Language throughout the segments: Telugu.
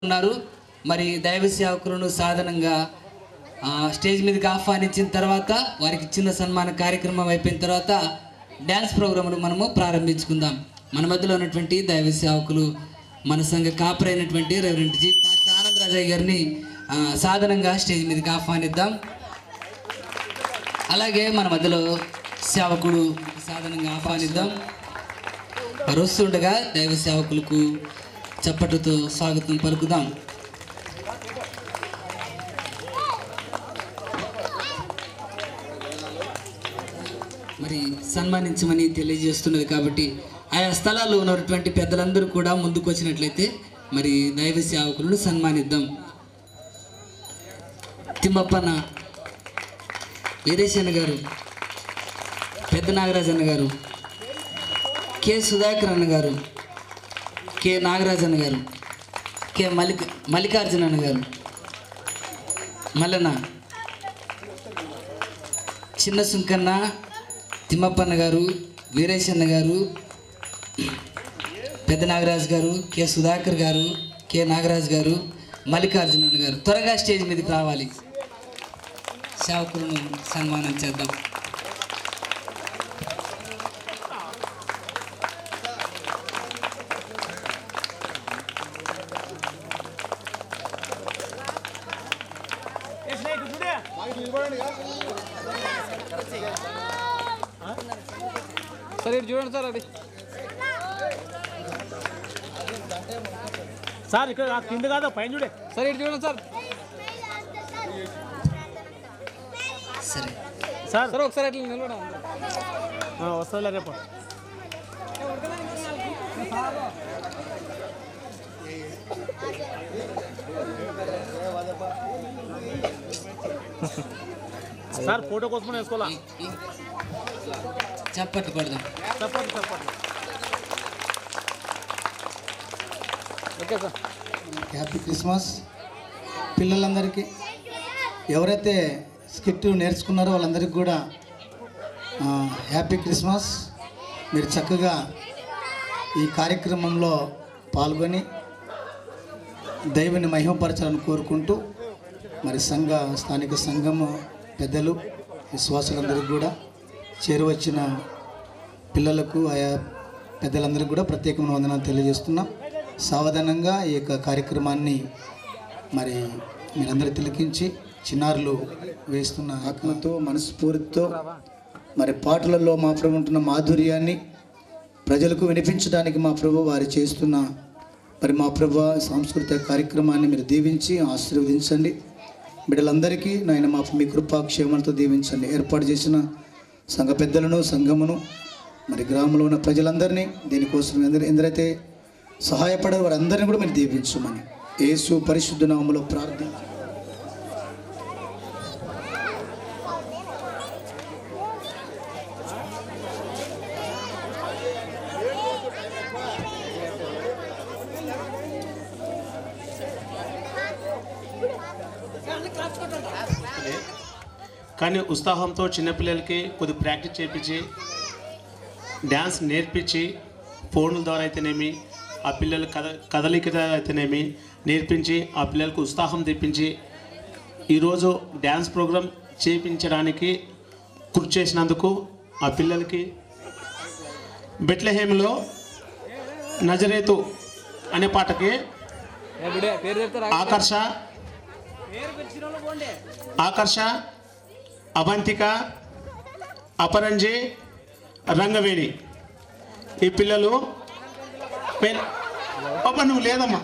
ఉన్నారు. మరి దైవ సేవకులను సాధనంగా స్టేజ్ మీదకి ఆహ్వానించిన తర్వాత వారికి చిన్న సన్మాన కార్యక్రమం అయిపోయిన తర్వాత డ్యాన్స్ ప్రోగ్రాంను మనము ప్రారంభించుకుందాం. మన మధ్యలో ఉన్నటువంటి దైవ సేవకులు మన సంఘ కాపరైనటువంటి రెవరెంట్ జీ పాస్టర్ ఆనందరాజయ్య గారిని సాధనంగా స్టేజ్ మీదకి ఆహ్వానిద్దాం. అలాగే మన మధ్యలో సేవకుడు సాధనంగా ఆహ్వానిద్దాం. వస్తుండగా దైవ సేవకులకు చప్పట్లతో స్వాగతం పలుకుదాం. మరి సన్మానించమని తెలియజేస్తున్నది కాబట్టి ఆయా స్థలాల్లో ఉన్నటువంటి పెద్దలందరూ కూడా ముందుకు వచ్చినట్లయితే మరి దైవ సేవకులను సన్మానిద్దాం. తిమ్మప్పన్న, వీరేశన్న గారు, పెద్ద నాగరాజన్న గారు, కె సుధాకర్ అన్న గారు, కె నాగరాజన్న గారు, కె మల్లికార్జున గారు, మల్లన్న, చిన్న సుంకన్న, తిమ్మప్పన్న గారు, వీరేశన్న గారు, పెద్ద నాగరాజు గారు, కె సుధాకర్ గారు, కె నాగరాజు గారు, మల్లికార్జున గారు త్వరగా స్టేజ్ మీదకి రావాలి. సేవకులను సన్మానం చేద్దాం. సార్ ఇటు చూడండి సార్. అది సార్ ఇక్కడ కింద కాదు పైన చూడే సార్. ఇటు చూడండి సార్. సరే సార్ సార్ ఒకసారి అట్లా నిలబడ వస్తుందిలే రేపు. సార్ ఫోటో కోసం వేసుకోవాలా? చప్పట్లు కొడదాం. చప్పట్లు చప్పట్లు. Okay sir. హ్యాపీ క్రిస్మస్ పిల్లలందరికీ. ఎవరైతే స్కిట్ నేర్చుకున్నారో వాళ్ళందరికీ కూడా హ్యాపీ క్రిస్మస్. మీరు చక్కగా ఈ కార్యక్రమంలో పాల్గొని దైవాన్ని మహిమపరచాలని కోరుకుంటూ మరి స్థానిక సంఘం పెద్దలు విశ్వాసులందరికీ కూడా చేరువచ్చిన పిల్లలకు ఆయా పెద్దలందరికీ కూడా ప్రత్యేకమైన వందనాలు తెలియజేస్తున్నాం. సావధానంగా ఈ యొక్క కార్యక్రమాన్ని మరి మీరందరూ తిలకించి చిన్నారులు వేస్తున్న ఆత్మతో మనస్ఫూర్తితో మరి పాటలలో మా ప్రభు ఉంటున్న మాధుర్యాన్ని ప్రజలకు వినిపించడానికి మా ప్రభు వారు చేస్తున్న మరి మా ప్రభు సాంస్కృతిక కార్యక్రమాన్ని మీరు దీవించి ఆశీర్వదించండి. బిడ్డలందరికీ నాయన మీ కృపాక్షేమాలతో దీవించండి. ఏర్పాటు చేసిన సంఘ పెద్దలను, సంఘమును, మరి గ్రామంలో ఉన్న ప్రజలందరినీ దీనికోసం ఎందరైతే సహాయపడారు వారందరినీ కూడా మీరు దీవించమని యేసు పరిశుద్ధ నామములో ప్రార్థన. కానీ ఉత్సాహంతో చిన్నపిల్లలకి కొద్ది ప్రాక్టీస్ చేయించి డ్యాన్స్ నేర్పించి ఫోన్ల ద్వారా అయితేనేమి ఆ పిల్లల కదలిక అయితేనేమి నేర్పించి ఆ పిల్లలకు ఉత్సాహం తెప్పించి ఈరోజు డ్యాన్స్ ప్రోగ్రాం చేయించడానికి కృషి చేసినందుకు ఆ పిల్లలకి బెత్లెహేములో నజరేతు అనే పాటకి ఆకర్ష, అవంతిక, అపరంజి, రంగవేణి ఈ పిల్లలు పాప నువ్వు లేదమ్మా.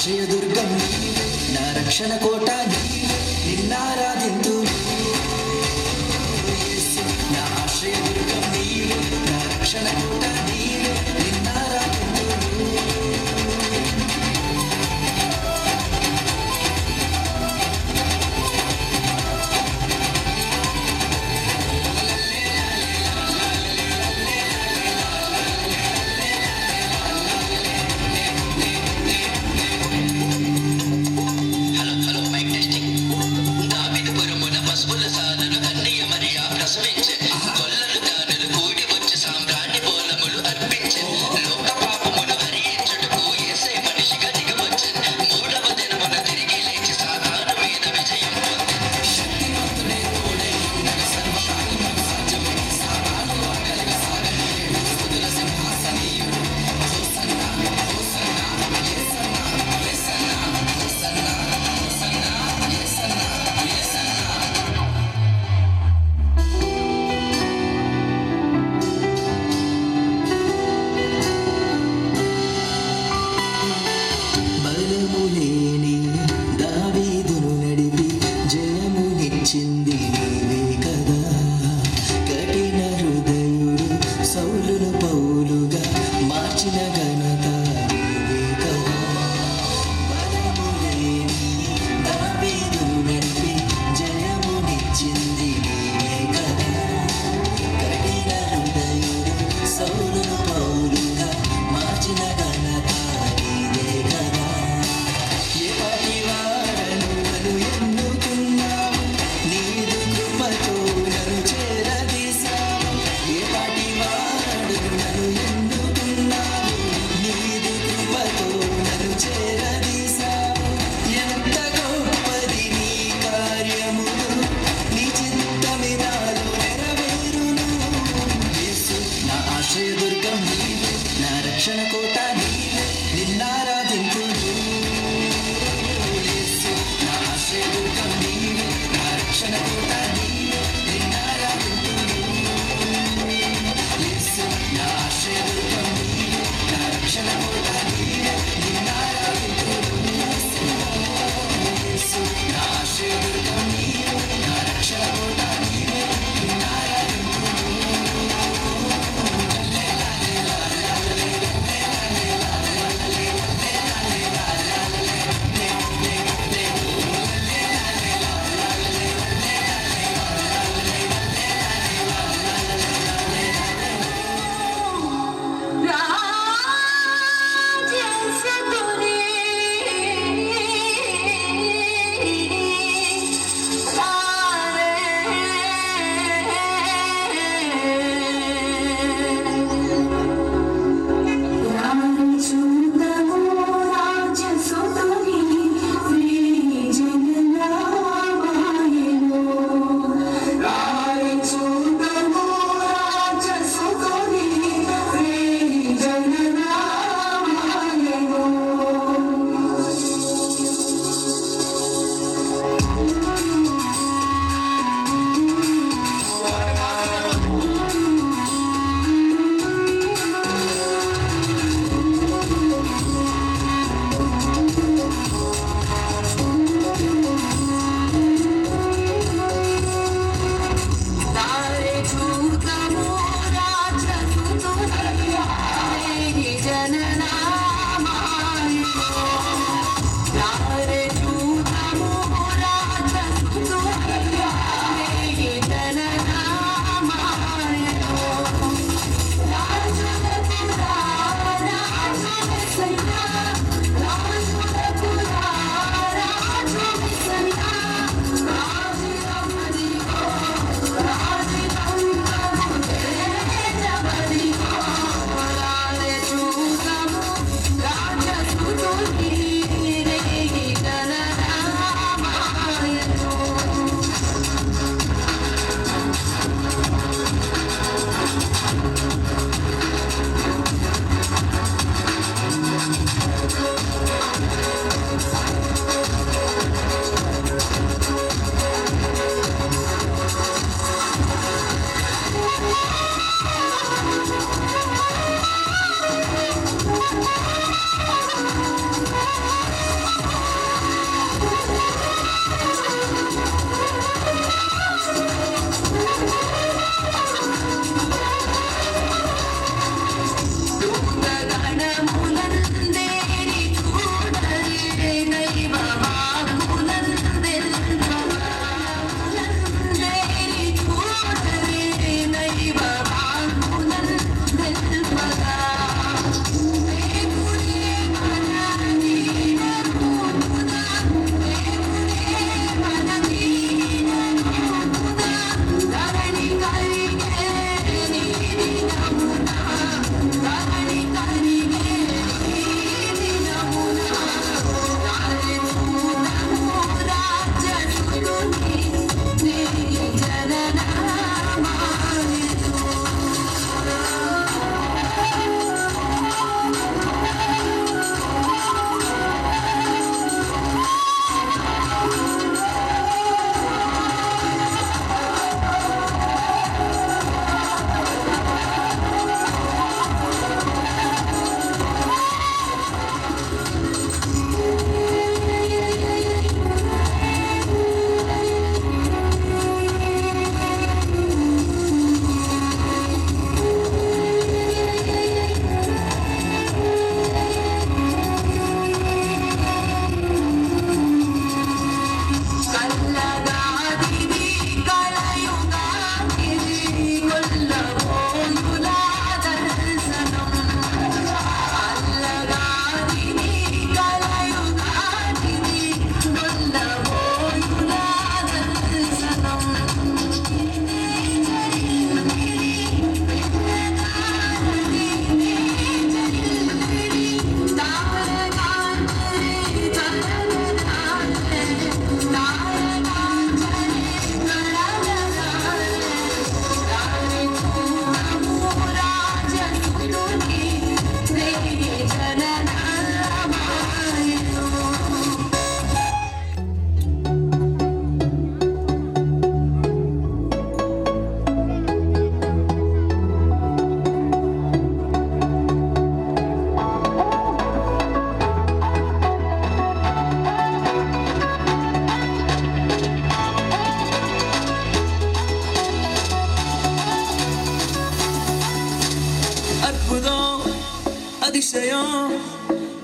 ఆశ్రయదుర్గం నా రక్షణ కోట నిన్నారాధింతు నా ఆశ్రయదుర్గం నీవు నా రక్షణ కోట నీవు నిన్నారాధింతు లోక పాపములు హరించుట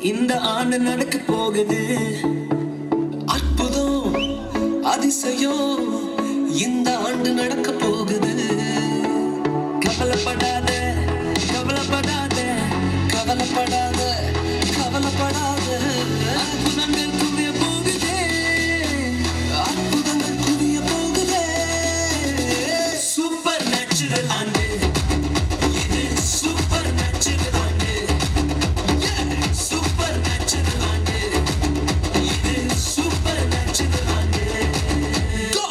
இந்த ஆண்டு நடக்க போகுது. அற்புதம் அதிசயம் இந்த ஆண்டு நடக்க போகுது. கவலைப்படாத கவலைப்படாத கவலைப்படாத கவலைப்படாத. அற்புதங்கள் குவிய போகுதே, அற்புதங்கள் குவிய போகுதே. சூப்பர் நேச்சுரல் ஆண்டு இது, சூப்பர் நேச்சுரல் ஆண்டு, சூப்பர் நேச்சுரல் ஆண்டு இது, சூப்பர் நேச்சுரல் ஆண்டு. Go!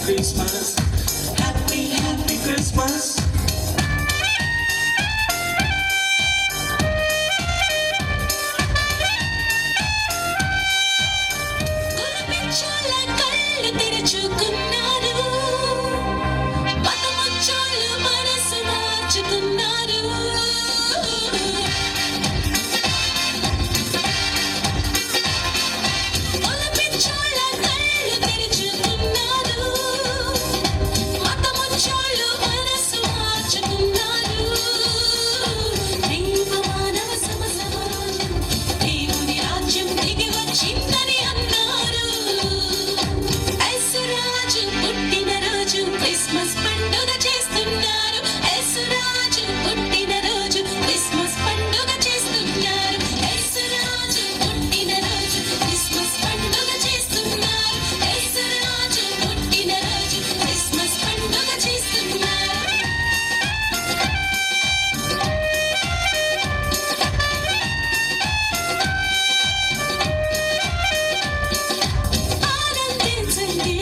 Christmas. Happy, happy Christmas. కులపించాల కళ్ళు తెరుచుకున్నారు, మతముచ్చాలు మనసు మార్చుకున్నారు. కులపించాల కళ్ళు తెరుచుకున్నారు, మతముచ్చాలు మనసు మార్చుకున్నారు. దైవ మానవ సమసమాజం, దేవుని రాజ్యం దిగి వచ్చిందని అన్నారు. యేసురాజు పుట్టిన రోజు క్రిస్మస్ పండుగ చేస్తున్నారు. యేసురాజు పుట్టిన రోజు క్రిస్మస్ పండుగ చేస్తున్నారు. యేసురాజు పుట్టిన రోజు క్రిస్మస్ పండుగ చేస్తున్నారు. యేసురాజు పుట్టిన రోజు క్రిస్మస్ పండుగ చేస్తున్నారు. ఆనందించండి,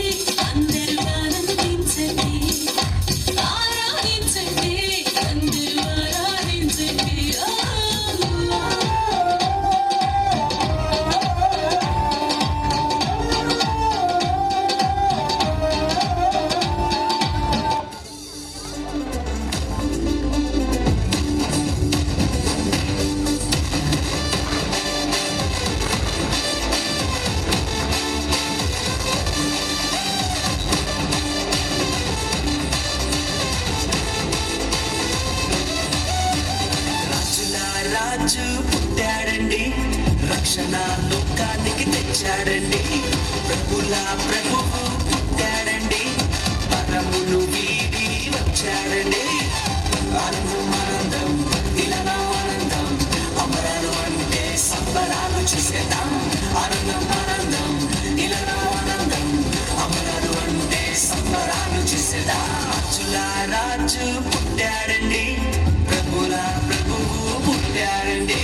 అందరూ ఆనందించండి, ఆరాధించండి, అందరూ ఆరాధించండి. రాజుల రాజు పుట్టాడండి, రక్షణ లోకానికి తెచ్చాడండి. ప్రభుల ప్రభువు పుట్టాడండి, పరమును వీడి వచ్చాడండి. ఆనందం ఆనందం ఇలాలో ఆనందం, అమరాలు అంటే సంబరాలు చేసేద్దాం. ఆనందం ఆనందం ఇలాలో ఆనందం, అమరాలు అంటే సంబరాలు చేసేద్దాం. రాజుల రాజు పుట్టాడండి, ప్రభుల ప్రభువు పుట్టాడండి.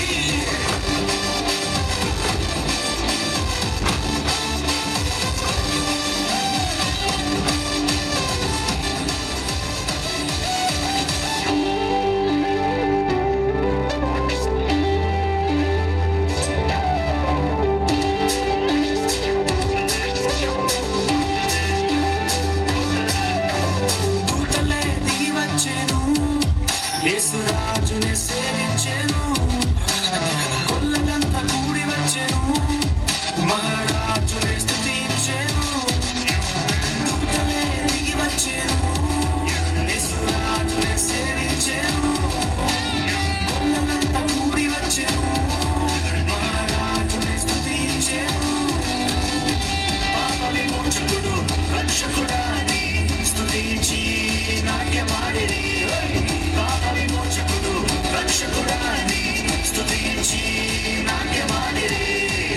దూతలే దిగి వచ్చెను, యేసురాజుని సేవించెను. కొల్లలంతా కూడి వచ్చెను, మహారాజుని స్తుతించెను. దూతలే దిగి వచ్చెను, యేసురాజుని సేవించెను. కొల్లలంతా కూడి వచ్చెను, మహారాజుని స్తుతించెను. పాప విమోచకుడు రక్షకుడాని స్తుతించి నాట్యమాడిరి. పాప విమోచకుడు రక్షకుడాని స్తుతించి నాట్యమాడిరి.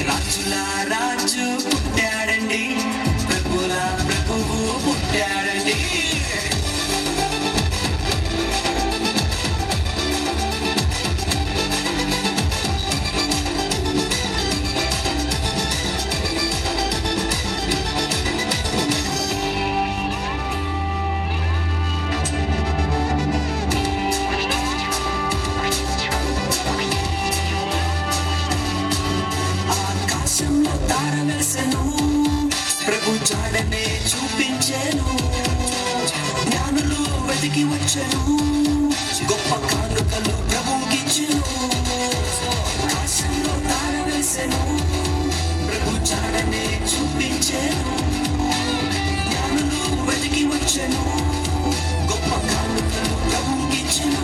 రాజుల రాజు పుట్టాడండి, ప్రభుల ప్రభువు పుట్టాడండి. ఆకాశంలో తార వెలిసెను, ప్రభు జాడనే చూపించెను. జ్ఞానులు వెతికి వచ్చెను, గొప్ప కానుకలు ప్రభుకిచ్చెను. ఆకాశంలో తార వెలిసెను, ప్రభు జాడనే చూపించెను. జ్ఞానులు వెతికి వచ్చెను, గొప్ప కానుకలు ప్రభుకిచ్చెను.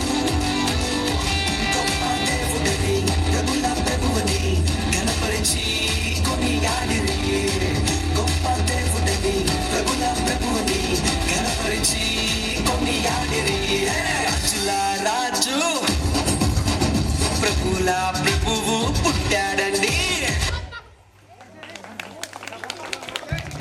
గొప్ప దేవుడని ప్రభుల ప్రభువని ఘనపరిచి కొనియాడిరి. గొప్ప దేవుడని ప్రభుల ప్రభువని ఘనపరిచి కొనియాడిరి. రాజుల రాజు ప్రభుల ప్రభువు పుట్టాడండి.